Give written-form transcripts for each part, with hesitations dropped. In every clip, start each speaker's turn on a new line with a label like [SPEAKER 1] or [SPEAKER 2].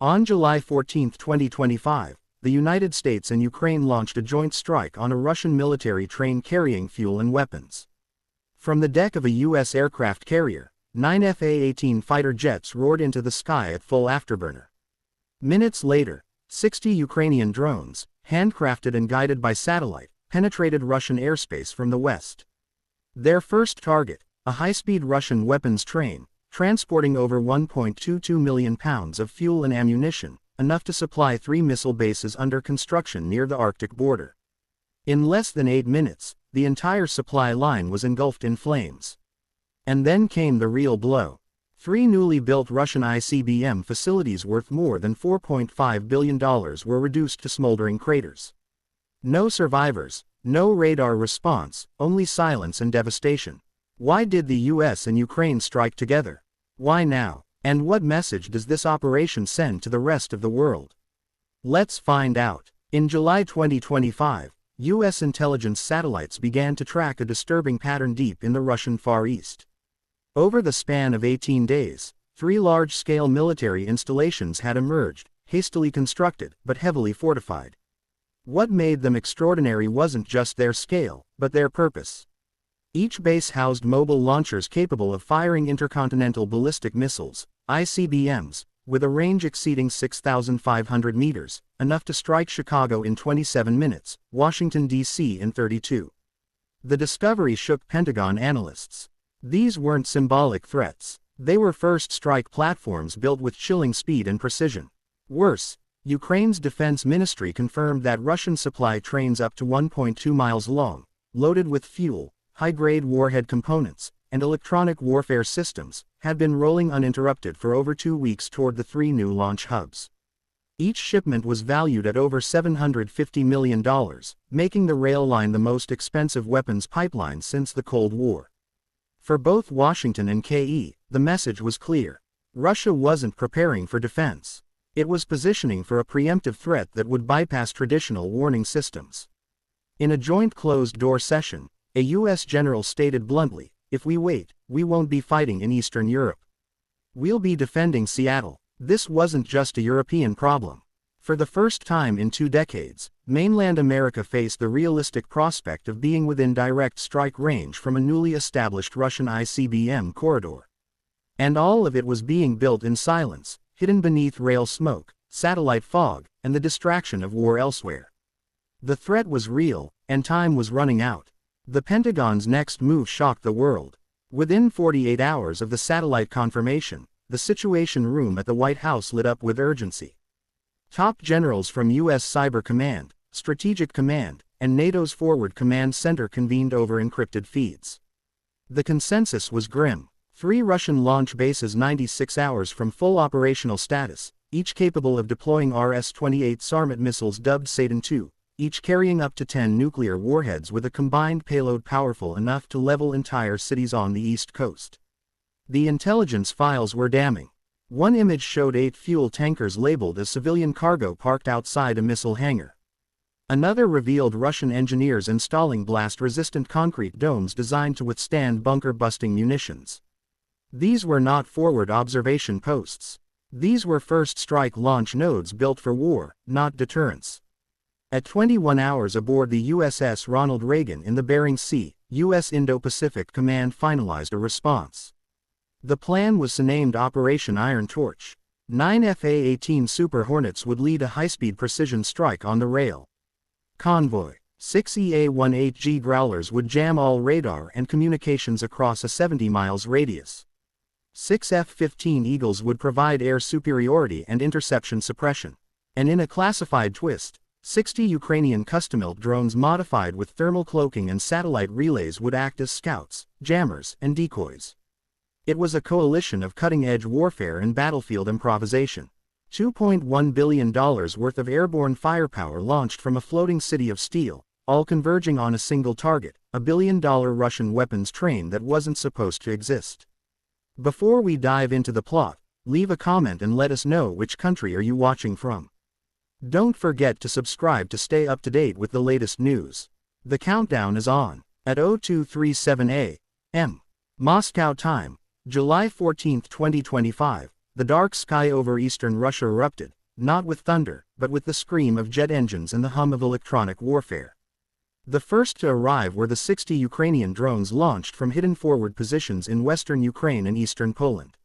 [SPEAKER 1] On July 14, 2025, the United States and Ukraine launched a joint strike on a Russian military train carrying fuel and weapons. From the deck of a U.S. aircraft carrier, 9 FA-18 fighter jets roared into the sky at full afterburner. Minutes later, 60 Ukrainian drones, handcrafted and guided by satellite, penetrated Russian airspace from the west. Their first target, a high-speed Russian weapons train, transporting over 1.22 million pounds of fuel and ammunition, enough to supply 3 missile bases under construction near the Arctic border. In less than 8 minutes, the entire supply line was engulfed in flames. And then came the real blow. 3 newly built Russian ICBM facilities worth more than $4.5 billion were reduced to smoldering craters. No survivors, no radar response, only silence and devastation. Why did the US and Ukraine strike together? Why now? And what message does this operation send to the rest of the world? Let's find out. In July 2025, US intelligence satellites began to track a disturbing pattern deep in the Russian Far East. Over the span of 18 days, 3 large-scale military installations had emerged, hastily constructed but heavily fortified. What made them extraordinary wasn't just their scale, but their purpose. Each base housed mobile launchers capable of firing intercontinental ballistic missiles, ICBMs, with a range exceeding 6,500 meters, enough to strike Chicago in 27 minutes, Washington, D.C. in 32. The discovery shook Pentagon analysts. These weren't symbolic threats. They were first-strike platforms built with chilling speed and precision. Worse, Ukraine's defense ministry confirmed that Russian supply trains up to 1.2 miles long, loaded with fuel, high-grade warhead components, and electronic warfare systems, had been rolling uninterrupted for over 2 weeks toward the 3 new launch hubs. Each shipment was valued at over $750 million, making the rail line the most expensive weapons pipeline since the Cold War. For both Washington and KE, the message was clear. Russia wasn't preparing for defense. It was positioning for a preemptive threat that would bypass traditional warning systems. In a joint closed-door session, a U.S. general stated bluntly, "If we wait, we won't be fighting in Eastern Europe. We'll be defending Seattle." This wasn't just a European problem. For the first time in 2 decades, mainland America faced the realistic prospect of being within direct strike range from a newly established Russian ICBM corridor. And all of it was being built in silence, hidden beneath rail smoke, satellite fog, and the distraction of war elsewhere. The threat was real, and time was running out. The Pentagon's next move shocked the world. Within 48 hours of the satellite confirmation, the Situation Room at the White House lit up with urgency. Top generals from U.S. Cyber Command, Strategic Command, and NATO's Forward Command Center convened over encrypted feeds. The consensus was grim. 3 Russian launch bases 96 hours from full operational status, each capable of deploying RS-28 Sarmat missiles dubbed Satan II, each carrying up to 10 nuclear warheads with a combined payload powerful enough to level entire cities on the East Coast. The intelligence files were damning. One image showed 8 fuel tankers labeled as civilian cargo parked outside a missile hangar. Another revealed Russian engineers installing blast-resistant concrete domes designed to withstand bunker-busting munitions. These were not forward observation posts. These were first-strike launch nodes built for war, not deterrence. At 21 hours aboard the USS Ronald Reagan in the Bering Sea, U.S. Indo-Pacific Command finalized a response. The plan was named Operation Iron Torch. 9 FA-18 Super Hornets would lead a high-speed precision strike on the rail. Convoy. 6 EA-18G Growlers would jam all radar and communications across a 70 miles radius. 6 F-15 Eagles would provide air superiority and interception suppression. And in a classified twist, 60 Ukrainian custom-built drones modified with thermal cloaking and satellite relays would act as scouts, jammers, and decoys. It was a coalition of cutting-edge warfare and battlefield improvisation. $2.1 billion worth of airborne firepower launched from a floating city of steel, all converging on a single target, a $1 billion Russian weapons train that wasn't supposed to exist. Before we dive into the plot, leave a comment and let us know which country are you watching from. Don't forget to subscribe to stay up to date with the latest news. The countdown is on. At 0237 a.m. Moscow time, July 14, 2025, the dark sky over eastern Russia erupted, not with thunder, but with the scream of jet engines and the hum of electronic warfare. The first to arrive were the 60 Ukrainian drones launched from hidden forward positions in western Ukraine and eastern Poland.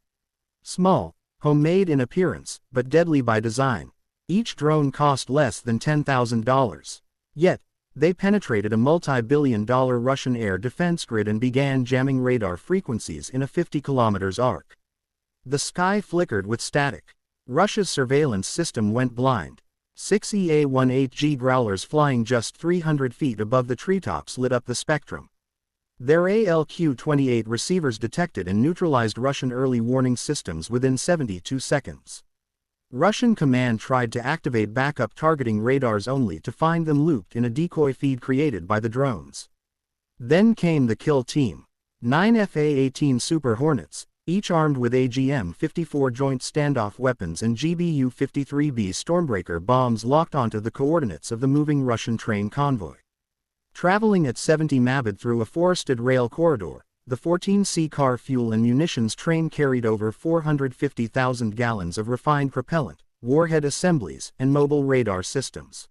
[SPEAKER 1] Small, homemade in appearance, but deadly by design. Each drone cost less than $10,000. Yet, they penetrated a multi-billion-dollar Russian air defense grid and began jamming radar frequencies in a 50 km arc. The sky flickered with static. Russia's surveillance system went blind. 6 EA-18G Growlers flying just 300 feet above the treetops lit up the spectrum. Their ALQ-28 receivers detected and neutralized Russian early warning systems within 72 seconds. Russian command tried to activate backup targeting radars only to find them looped in a decoy feed created by the drones. Then came the kill team. 9 FA-18 Super Hornets, each armed with AGM-54 joint standoff weapons and GBU-53B Stormbreaker bombs locked onto the coordinates of the moving Russian train convoy. Traveling at 70 mph through a forested rail corridor, the 14C car fuel and munitions train carried over 450,000 gallons of refined propellant, warhead assemblies, and mobile radar systems.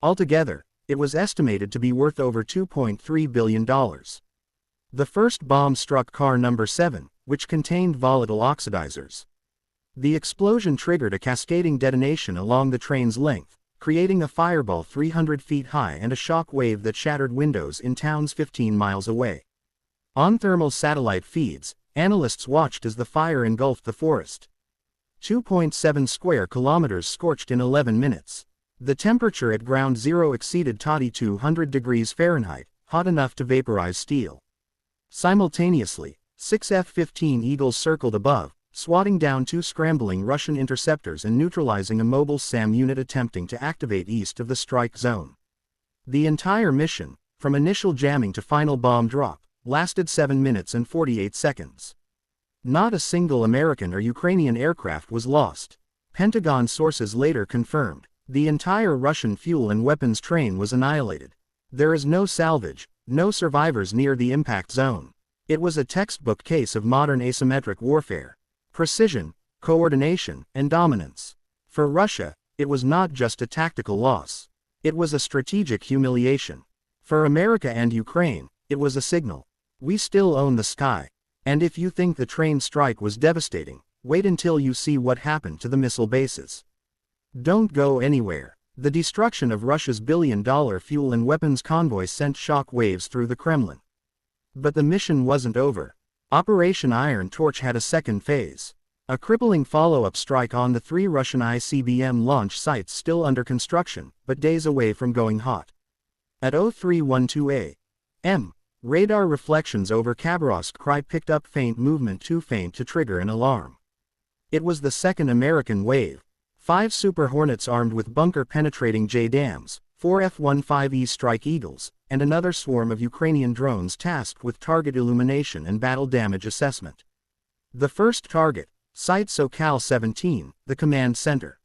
[SPEAKER 1] Altogether, it was estimated to be worth over $2.3 billion. The first bomb struck car number 7, which contained volatile oxidizers. The explosion triggered a cascading detonation along the train's length, creating a fireball 300 feet high and a shock wave that shattered windows in towns 15 miles away. On thermal satellite feeds, analysts watched as the fire engulfed the forest. 2.7 square kilometers scorched in 11 minutes. The temperature at ground zero exceeded 200 degrees Fahrenheit, hot enough to vaporize steel. Simultaneously, 6 F-15 Eagles circled above, swatting down 2 scrambling Russian interceptors and neutralizing a mobile SAM unit attempting to activate east of the strike zone. The entire mission, from initial jamming to final bomb drop, lasted 7 minutes and 48 seconds. Not a single American or Ukrainian aircraft was lost. Pentagon sources later confirmed, the entire Russian fuel and weapons train was annihilated. There is no salvage, no survivors near the impact zone. It was a textbook case of modern asymmetric warfare. Precision, coordination, and dominance. For Russia, it was not just a tactical loss. It was a strategic humiliation. For America and Ukraine, it was a signal. We still own the sky. And if you think the train strike was devastating, wait until you see what happened to the missile bases. Don't go anywhere. The destruction of Russia's billion-dollar fuel and weapons convoy sent shock waves through the Kremlin. But the mission wasn't over. Operation Iron Torch had a second phase. A crippling follow-up strike on the 3 Russian ICBM launch sites still under construction, but days away from going hot. At 0312 a.m., radar reflections over Khabarovsk Krai picked up faint movement too faint to trigger an alarm. It was the second American wave. 5 Super Hornets armed with bunker-penetrating JDAMs, 4 F-15E Strike Eagles, and another swarm of Ukrainian drones tasked with target illumination and battle damage assessment. The first target, Site SoCal-17, the command center.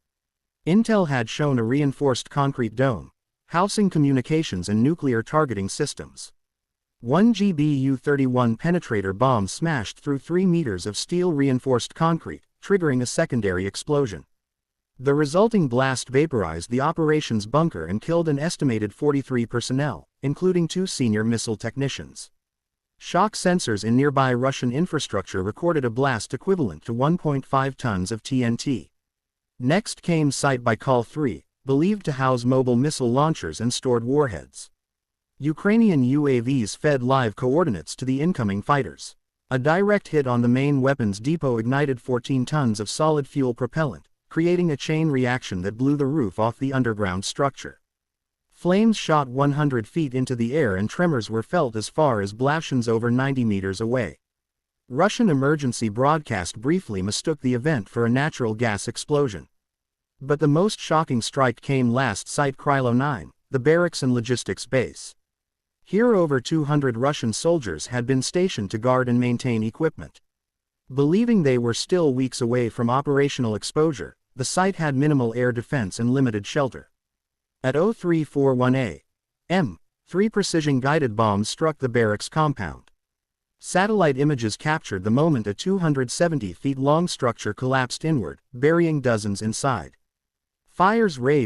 [SPEAKER 1] Intel had shown a reinforced concrete dome, housing communications and nuclear targeting systems. 1 GBU-31 penetrator bomb smashed through 3 meters of steel-reinforced concrete, triggering a secondary explosion. The resulting blast vaporized the operations bunker and killed an estimated 43 personnel, including 2 senior missile technicians. Shock sensors in nearby Russian infrastructure recorded a blast equivalent to 1.5 tons of TNT. Next came Site Bykal 3, believed to house mobile missile launchers and stored warheads. Ukrainian UAVs fed live coordinates to the incoming fighters. A direct hit on the main weapons depot ignited 14 tons of solid fuel propellant, creating a chain reaction that blew the roof off the underground structure. Flames shot 100 feet into the air and tremors were felt as far as Blavshans over 90 meters away. Russian emergency broadcast briefly mistook the event for a natural gas explosion. But the most shocking strike came last. Site Krylo 9, the barracks and logistics base. Here over 200 Russian soldiers had been stationed to guard and maintain equipment. Believing they were still weeks away from operational exposure, the site had minimal air defense and limited shelter. At 0341 a.m., 3 precision-guided bombs struck the barracks compound. Satellite images captured the moment a 270 feet long structure collapsed inward, burying dozens inside. Fires raged